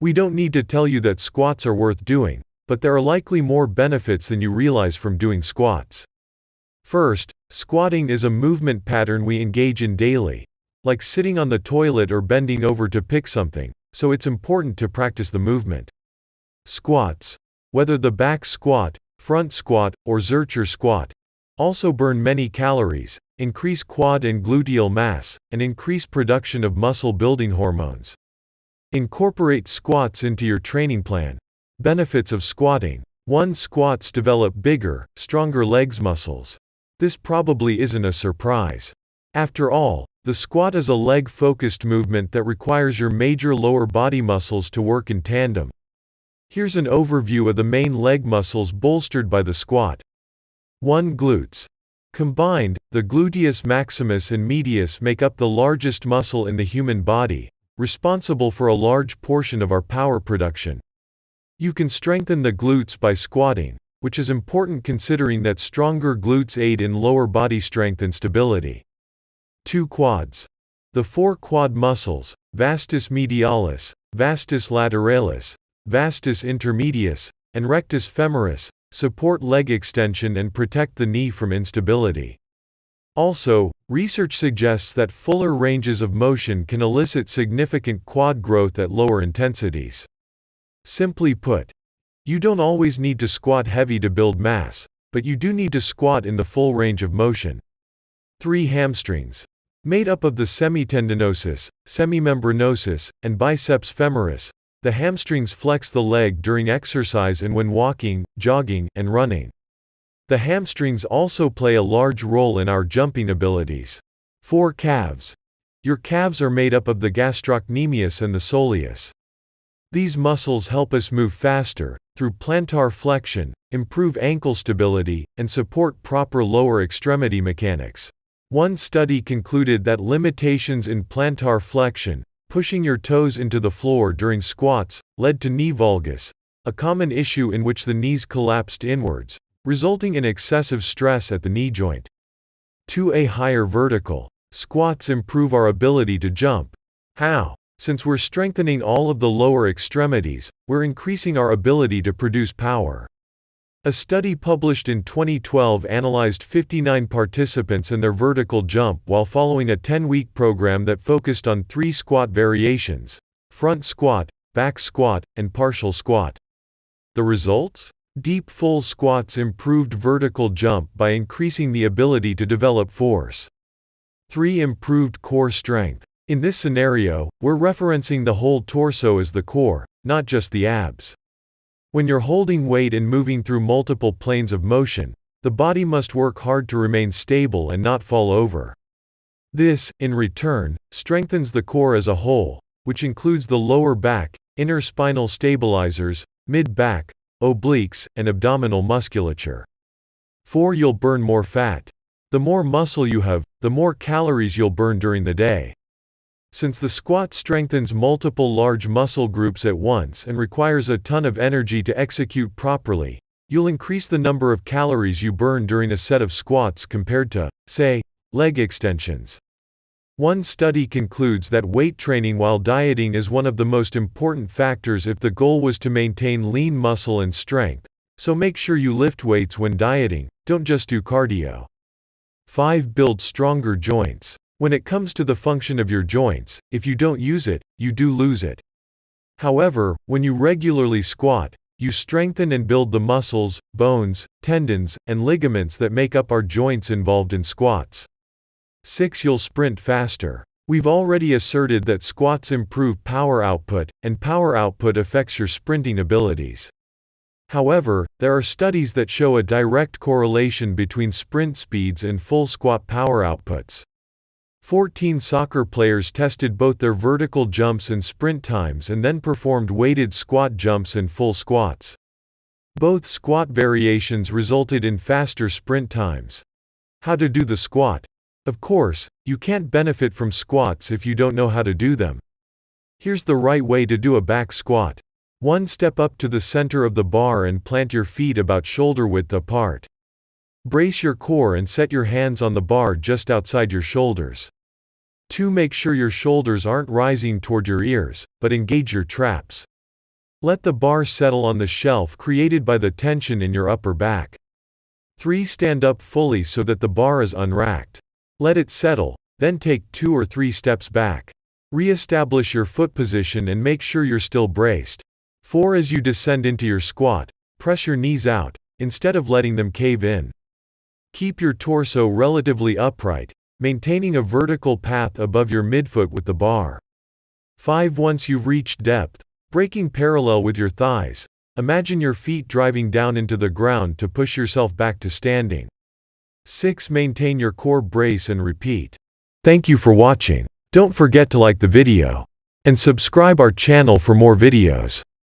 We don't need to tell you that squats are worth doing, but there are likely more benefits than you realize from doing squats. First, squatting is a movement pattern we engage in daily, like sitting on the toilet or bending over to pick something, so it's important to practice the movement. Squats, whether the back squat, front squat, or Zercher squat, also burn many calories, increase quad and gluteal mass, and increase production of muscle-building hormones. Incorporate squats into your training plan. Benefits of squatting. 1. Squats develop bigger, stronger legs muscles. This probably isn't a surprise. After all, the squat is a leg-focused movement that requires your major lower body muscles to work in tandem. Here's an overview of the main leg muscles bolstered by the squat. 1. Glutes. Combined, the gluteus maximus and medius make up the largest muscle in the human body, responsible for a large portion of our power production. You can strengthen the glutes by squatting, which is important considering that stronger glutes aid in lower body strength and stability. 2. Quads. The 4 quad muscles, vastus medialis, vastus lateralis, vastus intermedius, and rectus femoris, support leg extension and protect the knee from instability. Also, research suggests that fuller ranges of motion can elicit significant quad growth at lower intensities. Simply put, you don't always need to squat heavy to build mass, but you do need to squat in the full range of motion. 3. Hamstrings. Made up of the semitendinosus, semimembranosus, and biceps femoris, the hamstrings flex the leg during exercise and when walking, jogging, and running. The hamstrings also play a large role in our jumping abilities. 4. Calves. Your calves are made up of the gastrocnemius and the soleus. These muscles help us move faster, through plantar flexion, improve ankle stability, and support proper lower extremity mechanics. One study concluded that limitations in plantar flexion, pushing your toes into the floor during squats, led to knee valgus, a common issue in which the knees collapsed inwards, resulting in excessive stress at the knee joint. 2. A higher vertical. Squats improve our ability to jump. How? Since we're strengthening all of the lower extremities, we're increasing our ability to produce power. A study published in 2012 analyzed 59 participants and their vertical jump while following a 10-week program that focused on 3 squat variations: front squat, back squat, and partial squat. The results? Deep full squats improved vertical jump by increasing the ability to develop force. 3. Improved core strength. In this scenario, we're referencing the whole torso as the core, not just the abs. When you're holding weight and moving through multiple planes of motion, the body must work hard to remain stable and not fall over. This, in return, strengthens the core as a whole, which includes the lower back, inner spinal stabilizers, mid-back, obliques, and abdominal musculature. 4. You'll burn more fat. The more muscle you have, the more calories you'll burn during the day. Since the squat strengthens multiple large muscle groups at once and requires a ton of energy to execute properly, you'll increase the number of calories you burn during a set of squats compared to, say, leg extensions. One study concludes that weight training while dieting is one of the most important factors if the goal was to maintain lean muscle and strength, so make sure you lift weights when dieting, don't just do cardio. 5. Build stronger joints. When it comes to the function of your joints, if you don't use it, you do lose it. However, when you regularly squat, you strengthen and build the muscles, bones, tendons, and ligaments that make up our joints involved in squats. 6. You'll sprint faster. We've already asserted that squats improve power output, and power output affects your sprinting abilities. However, there are studies that show a direct correlation between sprint speeds and full squat power outputs. 14 soccer players tested both their vertical jumps and sprint times and then performed weighted squat jumps and full squats. Both squat variations resulted in faster sprint times. How to do the squat? Of course, you can't benefit from squats if you don't know how to do them. Here's the right way to do a back squat. 1. Step up to the center of the bar and plant your feet about shoulder width apart. Brace your core and set your hands on the bar just outside your shoulders. 2. Make sure your shoulders aren't rising toward your ears, but engage your traps. Let the bar settle on the shelf created by the tension in your upper back. 3. Stand up fully so that the bar is unracked. Let it settle, then take 2 or 3 steps back. Re-establish your foot position and make sure you're still braced. 4. As you descend into your squat, press your knees out, instead of letting them cave in. Keep your torso relatively upright, maintaining a vertical path above your midfoot with the bar. 5. Once you've reached depth, breaking parallel with your thighs, imagine your feet driving down into the ground to push yourself back to standing. 6. Maintain your core brace and repeat. Thank you for watching. Don't forget to like the video and subscribe our channel for more videos.